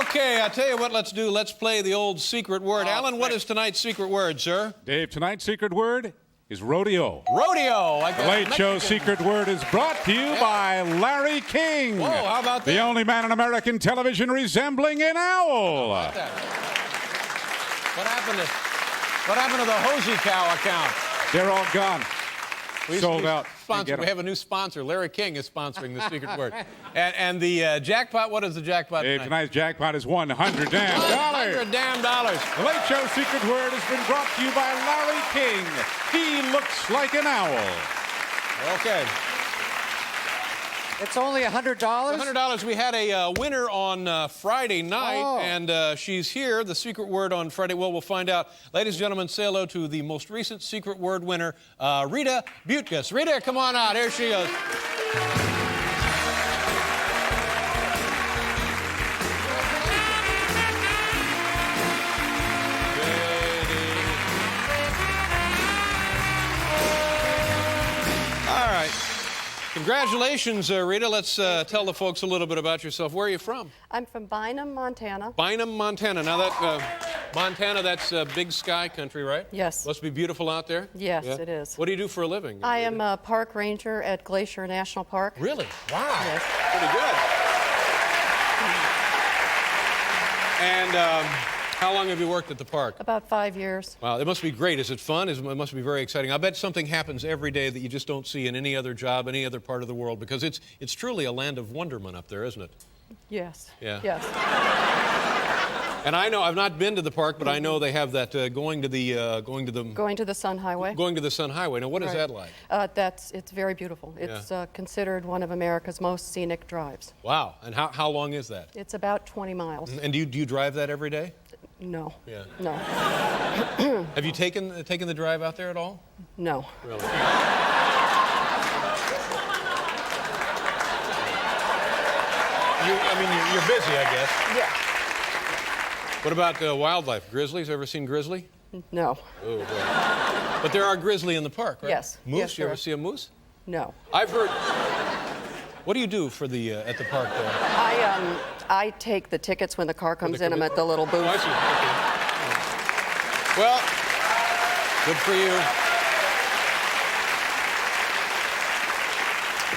Okay, I tell you what, let's do. Let's play the old secret word. Alan, what is tonight's secret word, sir? Dave, tonight's secret word is rodeo. Rodeo. The Late Show secret word is brought to you by Larry King. Whoa, how about that? The only man on American television resembling an owl. How about that? What happened to the Hosey Cow account? They're all gone. Sold out. We have a new sponsor. Larry King is sponsoring the secret word. And the jackpot, what is the jackpot Dave, tonight? tonight's jackpot is $100 damn. $100 damn. The Late Show secret word has been brought to you by Larry King. He looks like an owl. Okay. It's only $100? $100. We had a winner on Friday night, and she's here. The secret word on Friday, well, we'll find out. Ladies and gentlemen, say hello to the most recent secret word winner, Rita Buttgas. Rita, come on out. Here she goes. All right. Congratulations, Rita. Let's tell the folks a little bit about yourself. Where are you from? I'm from Bynum, Montana. Bynum, Montana. Now, Montana, that's big sky country, right? Yes. Must be beautiful out there? Yes, it is. What do you do for a living? I am a park ranger at Glacier National Park. Really? Wow. Yes. Pretty good. And how long have you worked at the park? About 5 years. Wow, it must be great. Is it fun? It must be very exciting. I bet something happens every day that you just don't see in any other job, any other part of the world, because it's truly a land of wonderment up there, isn't it? Yes. Yeah. Yes. And I know, I've not been to the park, but I know they have that going to the Sun Highway. Going to the Sun Highway. Now, what is that like? It's very beautiful. It's considered one of America's most scenic drives. Wow. And how long is that? It's about 20 miles. And do you drive that every day? No. Yeah. No. Have you taken the drive out there at all? No. Really? You're busy, I guess. Yeah. What about wildlife? Grizzlies? Ever seen grizzly? No. Oh, boy. But there are grizzly in the park, right? Yes. Moose? Yes, You ever there are. see a moose? No. I've heard. What do you do for the at the park there? I take the tickets when the car comes in. I'm at the little booth. Oh, I see. Okay. Well, good for you.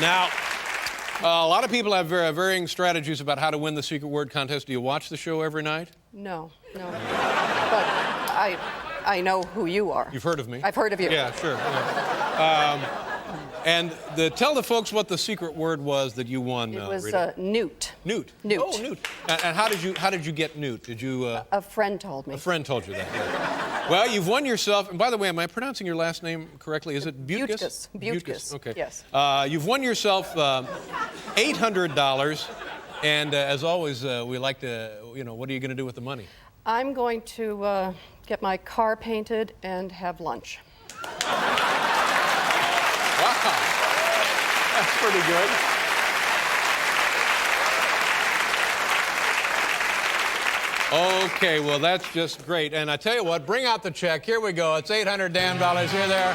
Now, a lot of people have varying strategies about how to win the secret word contest. Do you watch the show every night? No. But I know who you are. You've heard of me? I've heard of you. Yeah, sure. Yeah. And tell the folks what the secret word was that you won, It was Rita. newt. Newt. Newt. Oh, newt. And how did you get newt? Did you? A friend told me. A friend told you that. Yeah. Well, you've won yourself. And by the way, am I pronouncing your last name correctly? Is it Buttgas? Buttgas. Okay. Yes. You've won yourself $800. And as always, we like to, what are you going to do with the money? I'm going to get my car painted and have lunch. Wow. That's pretty good. Okay, well, that's just great. And I tell you what, bring out the check. Here we go. It's $800 damn. Here, there.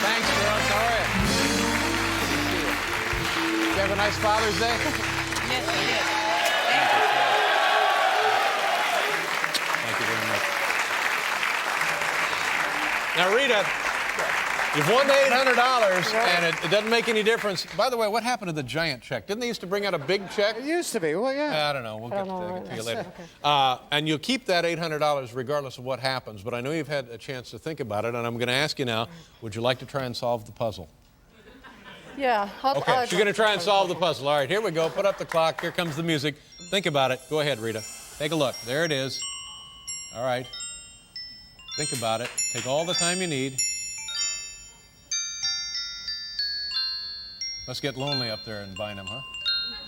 Thanks, girls. How are you? Did you have a nice Father's Day? Yes, I did. Thank you very much. Now, Rita, you've won the $800, and it doesn't make any difference. By the way, what happened to the giant check? Didn't they used to bring out a big check? It used to be. Well, yeah. I don't know. We'll get to you later. Okay. And you'll keep that $800 regardless of what happens. But I know you've had a chance to think about it, and I'm going to ask you now, would you like to try and solve the puzzle? Yeah. Okay, so you're going to try and solve the puzzle. All right, here we go. Put up the clock. Here comes the music. Think about it. Go ahead, Rita. Take a look. There it is. All right. Think about it. Take all the time you need. Must get lonely up there in Bynum, huh?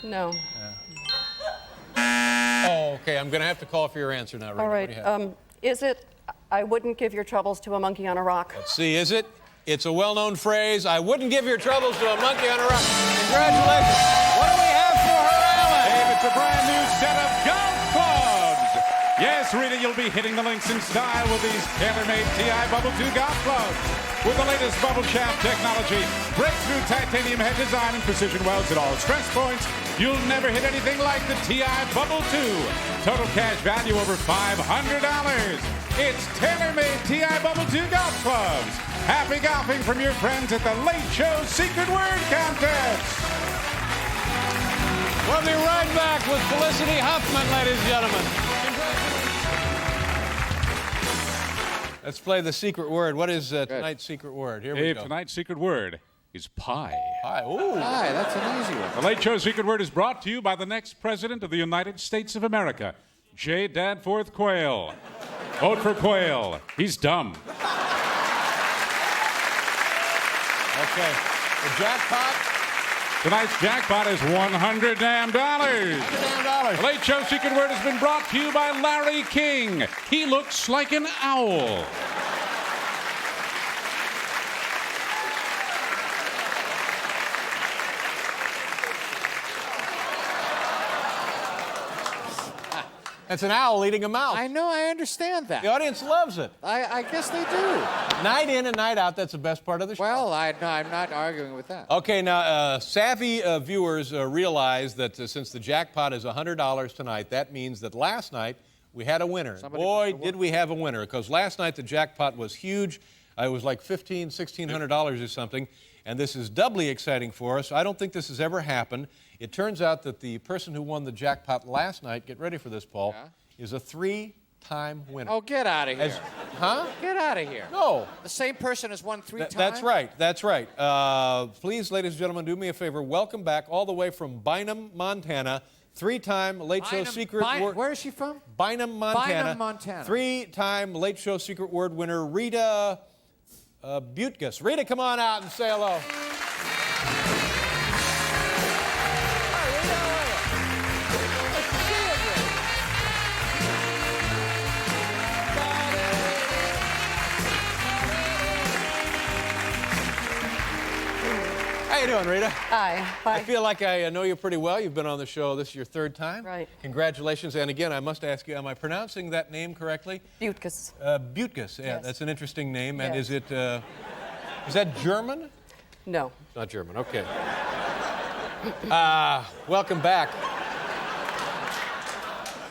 No. Oh, okay. I'm going to have to call for your answer now, Rita. All What right. do you have? Is it, I wouldn't give your troubles to a monkey on a rock? Let's see, is it? It's a well-known phrase. I wouldn't give your troubles to a monkey on a rock. Congratulations. What do we have for her, Alan? Dave, it's a brand new set of golf clubs. Yes, Yes, Rita, you'll be hitting the links in style with these tailor-made TI Bubble 2 golf clubs. With the latest bubble shaft technology, breakthrough titanium head design, and precision welds at all stress points, you'll never hit anything like the TI Bubble 2. Total cash value over $500. It's tailor-made TI Bubble 2 golf clubs. Happy golfing from your friends at the Late Show Secret Word Contest. We'll be right back with Felicity Huffman, ladies and gentlemen. Let's play the secret word. What is tonight's secret word? Here we go. Tonight's secret word is pie. Pie. Ooh. Pie, that's an easy one. The Late Show Secret Word is brought to you by the next President of the United States of America, J. Danforth Quayle. Vote for Quayle. He's dumb. Okay. The jackpot. Tonight's jackpot is $100 damn. The Late Show Secret Word has been brought to you by Larry King. He looks like an owl. That's an owl eating a mouse. I know, I understand that. The audience loves it. I guess they do. Night in and night out, that's the best part of the show. Well, I'm not arguing with that. Okay, now, savvy viewers realize that since the jackpot is $100 tonight, that means that last night we had a winner. Boy, did we have a winner, because last night the jackpot was huge. It was like $1,500, $1,600 or something, and this is doubly exciting for us. I don't think this has ever happened. It turns out that the person who won the jackpot last night, get ready for this, Paul, is a 3-time winner. Oh, get out of here. Huh? Get out of here. No. The same person has won 3 times? That's right. That's right. Please, ladies and gentlemen, do me a favor. Welcome back all the way from Bynum, Montana. 3-time Late Show Secret Word. Where is she from? Bynum, Montana. Bynum, Montana. 3-time Late Show Secret Word winner, Rita Buttgas. Rita, come on out and say hello. How you doing, Rita? Hi. I feel like I know you pretty well. You've been on the show. This is your 3rd time. Right. Congratulations. And again, I must ask you, am I pronouncing that name correctly? Buttgas. Buttgas. Yeah, Yes. that's an interesting name. And Yes. is that German? No. Not German. Okay. Welcome back.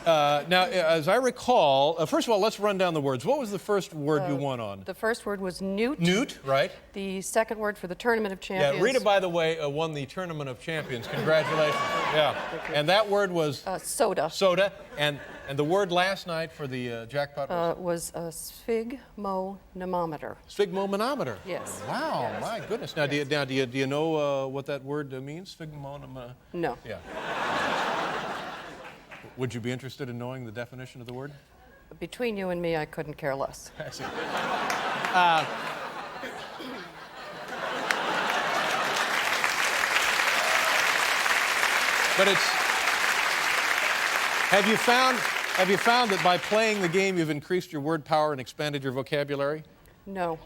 Now, as I recall, first of all, let's run down the words. What was the first word you won on? The first word was newt. Newt, right? The second word for the Tournament of Champions. Yeah, Rita, by the way, won the Tournament of Champions. Congratulations. Yeah. And that word was? Soda. Soda. And the word last night for the jackpot was? Was a sphygmomanometer. Sphygmomanometer. Yes. Wow, Yes. my goodness. Now, do you know what that word means? Sphygmomanometer? No. Yeah. Would you be interested in knowing the definition of the word? Between you and me, I couldn't care less. I see. But it's. Have you found that by playing the game you've increased your word power and expanded your vocabulary? No.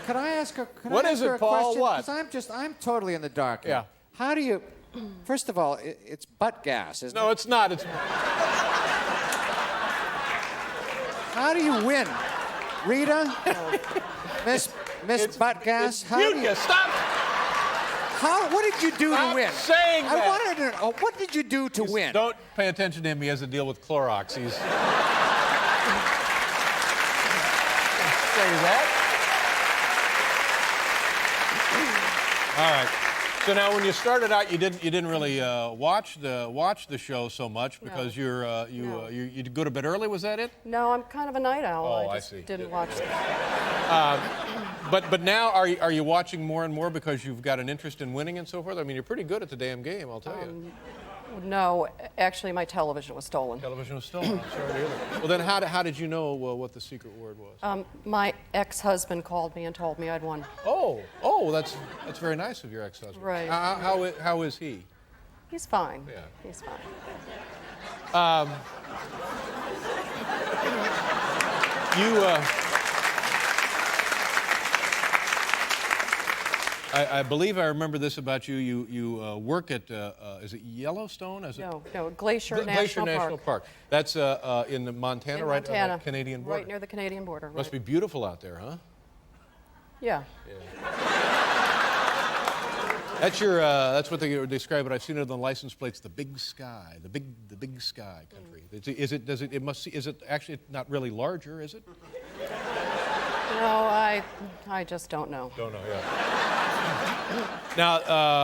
Can I ask her? What is it, Paul? What? Because I'm totally in the dark. Yeah. How do you? First of all, it's Buttgas, isn't it? No, it's not. It's. How do you win, Rita? Miss Buttgas? How do you? Buttgas, stop! What did you do Stop to win? saying that. I wanted to know. What did you do to win? Don't pay attention to him. He has to deal with Clorox. He's. Say that. All right. So now, when you started out, you didn't really watch the show so much because No. you go to bed early. Was that it? No, I'm kind of a night owl. Oh, I I just see. didn't watch it. But now are you watching more and more because you've got an interest in winning and so forth? I mean, you're pretty good at the damn game, I'll tell you. No, actually, my television was stolen. Television was stolen. I'm sorry to hear that. Well, then how did you know what the secret word was? My ex-husband called me and told me I'd won. Oh, that's very nice of your ex-husband. Right. How is he? He's fine. Yeah. He's fine. I believe I remember this about you. You work at, is it Yellowstone? No, Glacier National Park. That's in Montana, In right Montana, on the Canadian border. right near the Canadian border. Must be right. beautiful out there, huh? Yeah. That's what they describe it. I've seen it on the license plates. The big sky, the big sky country. Is it actually not really larger? Is it? No, I just don't know. Don't know. Yeah. Now,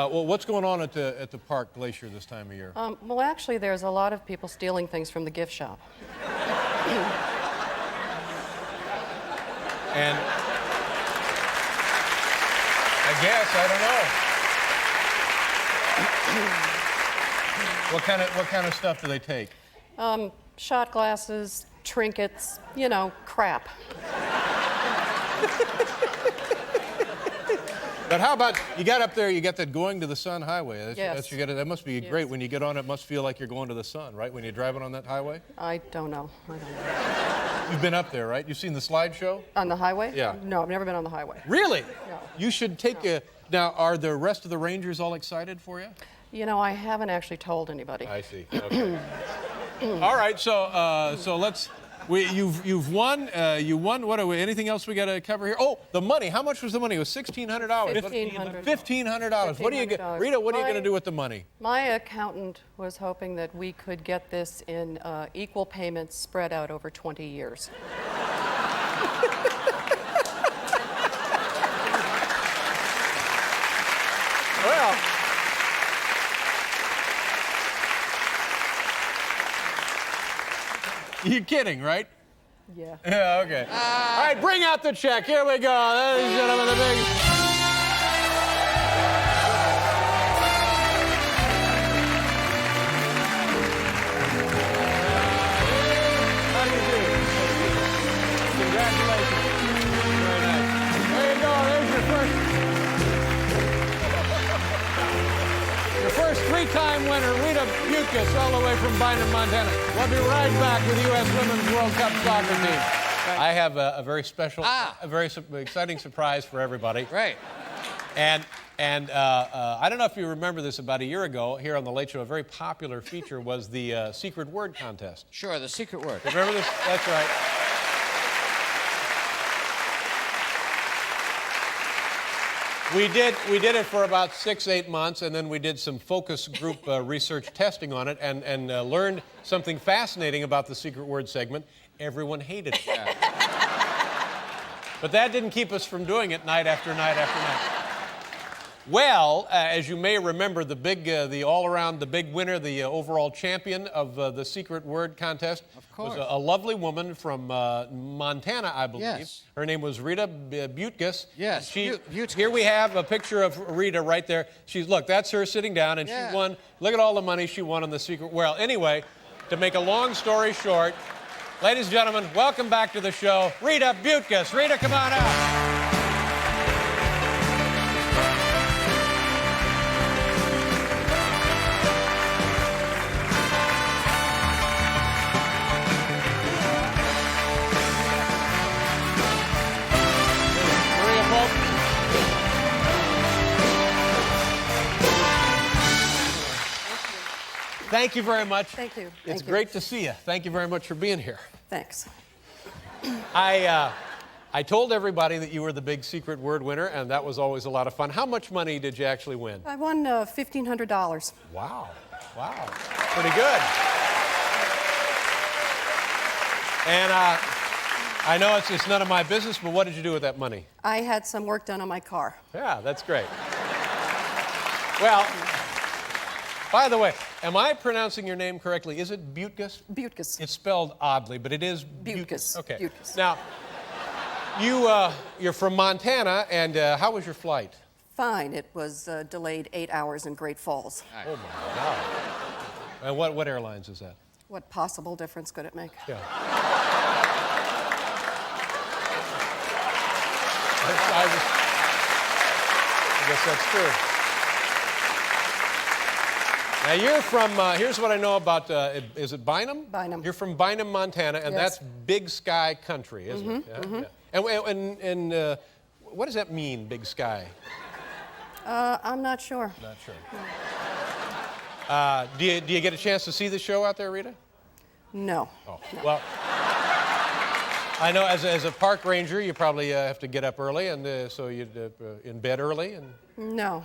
well, what's going on at the park Glacier this time of year? Well, actually, there's a lot of people stealing things from the gift shop. And I guess I don't know. What kind of stuff do they take? Shot glasses, trinkets, you know, crap. But how about, you got up there, you got that going to the sun highway. Yes. That must be great. When you get on it, must feel like you're going to the sun, right? When you're driving on that highway? I don't know. You've been up there, right? You've seen the slideshow? On the highway? Yeah. No, I've never been on the highway. Really? No. You should take a... Now, are the rest of the Rangers all excited for you? You know, I haven't actually told anybody. I see. Okay. All right, so let's... You've won. You won. What are we? Anything else we got to cover here? Oh, the money. How much was the money? It was $1,600. $1,500. $1,500. What do you get, Rita? What are you going to do with the money? My accountant was hoping that we could get this in equal payments spread out over 20 years. Well. You're kidding, right? Yeah. Yeah, okay. All right, bring out the check. Here we go. Ladies and gentlemen, the big... How do you do? Congratulations. Very nice. There you go. There's your first three-time winner, Rita Buttgas, all the way from Bynum, Montana. We'll be right back with U.S. Women's World Cup soccer team. I have a very special, a very exciting surprise for everybody. Right. And I don't know if you remember this, about a year ago, here on The Late Show, a very popular feature was the secret word contest. Sure, the secret word. Remember this? That's right. We did it for about 6-8 months, and then we did some focus group research testing on it, and learned something fascinating about the secret word segment. Everyone hated it. Yeah. But that didn't keep us from doing it night after night after night. Well, as you may remember, the big winner, the overall champion of the secret word contest was a lovely woman from Montana, I believe. Yes. Her name was Rita Buttgas. Yes. Here we have a picture of Rita right there. Look, that's her sitting down, and she won. Look at all the money she won on the secret. Well, anyway, to make a long story short, ladies and gentlemen, welcome back to the show, Rita Buttgas. Rita, come on out. Thank you very much. Thank you. It's great to see you. Thank you very much for being here. Thanks. I told everybody that you were the big secret word winner, and that was always a lot of fun. How much money did you actually win? I won $1,500. Wow. Wow. Pretty good. And I know it's none of my business, but what did you do with that money? I had some work done on my car. Yeah, that's great. Well, by the way, am I pronouncing your name correctly? Is it Buttgas? Buttgas. It's spelled oddly, but it is Buttgas. Okay. Buttgas. Now, you're from Montana, and how was your flight? Fine. It was delayed 8 hours in Great Falls. Oh my God! And what airlines is that? What possible difference could it make? Yeah. I guess that's true. Now you're from, here's what I know about, is it Bynum? Bynum. You're from Bynum, Montana, and Yes. that's big sky country, isn't it? Yeah, yeah. And what does that mean, big sky? I'm not sure. Not sure. Do you get a chance to see the show out there, Rita? No. Oh, well, I know as a park ranger, you probably have to get up early, and so you're in bed early. And No.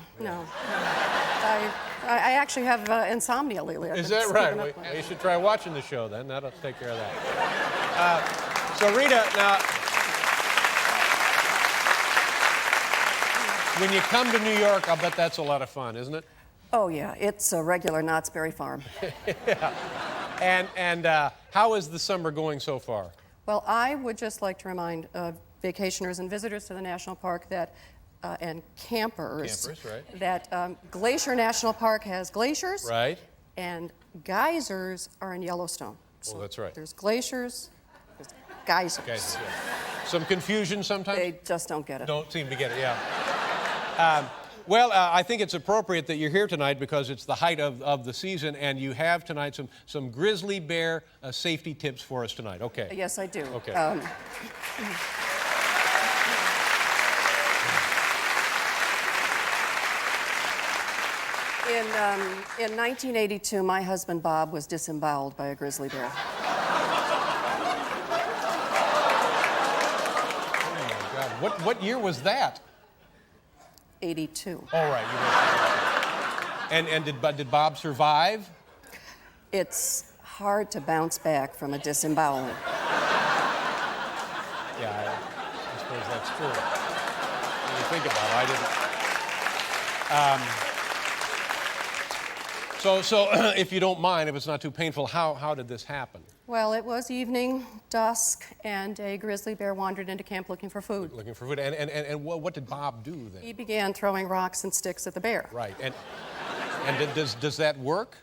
I actually have insomnia lately. I've is been that right? sleeping Well, up late. you should try watching the show then. That'll take care of that. So Rita, now, when you come to New York, I'll bet that's a lot of fun, isn't it? Oh, yeah. It's a regular Knott's Berry Farm. And how is the summer going so far? Well, I would just like to remind vacationers and visitors to the national park that, and campers, Right. that Glacier National Park has glaciers, Right. and geysers are in Yellowstone. Oh, that's right. There's glaciers, there's geysers. Okay. Yeah. Some confusion sometimes? They just don't get it. Don't seem to get it, yeah. Well, I think it's appropriate that you're here tonight because it's the height of the season, and you have tonight some grizzly bear safety tips for us tonight. Okay. Yes, I do. Okay. In 1982, my husband Bob was disemboweled by a grizzly bear. Oh, my God. What year was that? 82. All right. And did Bob survive? It's hard to bounce back from a disemboweling. Yeah, I suppose that's true. When you think about it, I didn't. So if you don't mind, if it's not too painful, how did this happen? Well, it was evening, dusk, and a grizzly bear wandered into camp looking for food. Looking for food. And what did Bob do then? He began throwing rocks and sticks at the bear. Right. And does that work?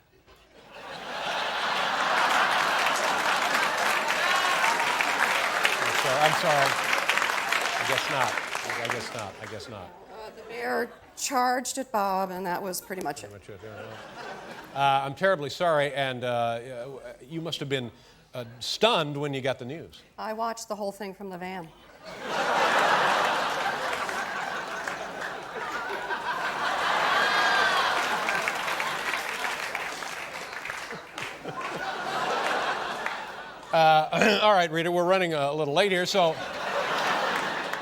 I'm sorry. I guess not. The bear charged at Bob, and that was pretty much it. I'm terribly sorry, and you must have been stunned when you got the news. I watched the whole thing from the van. All right, Rita, we're running a little late here, so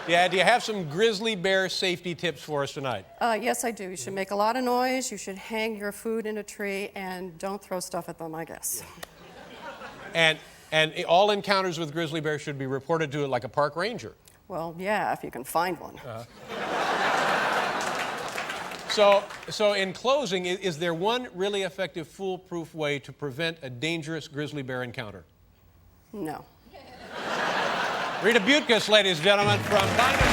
yeah, do you have some grizzly bear safety tips for us tonight? Yes, I do. You should make a lot of noise. You should hang your food in a tree, and don't throw stuff at them, I guess. And all encounters with grizzly bears should be reported to like a park ranger. Well, yeah, if you can find one. So in closing, is there one really effective, foolproof way to prevent a dangerous grizzly bear encounter? No. Rita Buttgas, ladies and gentlemen, from Diamond,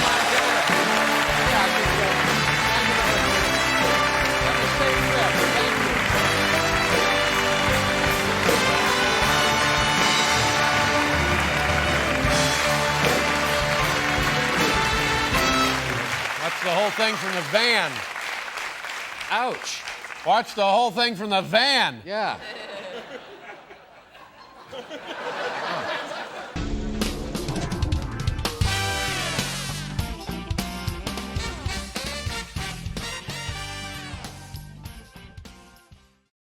Watch the whole thing from the van. Ouch. Watch the whole thing from the van. Yeah.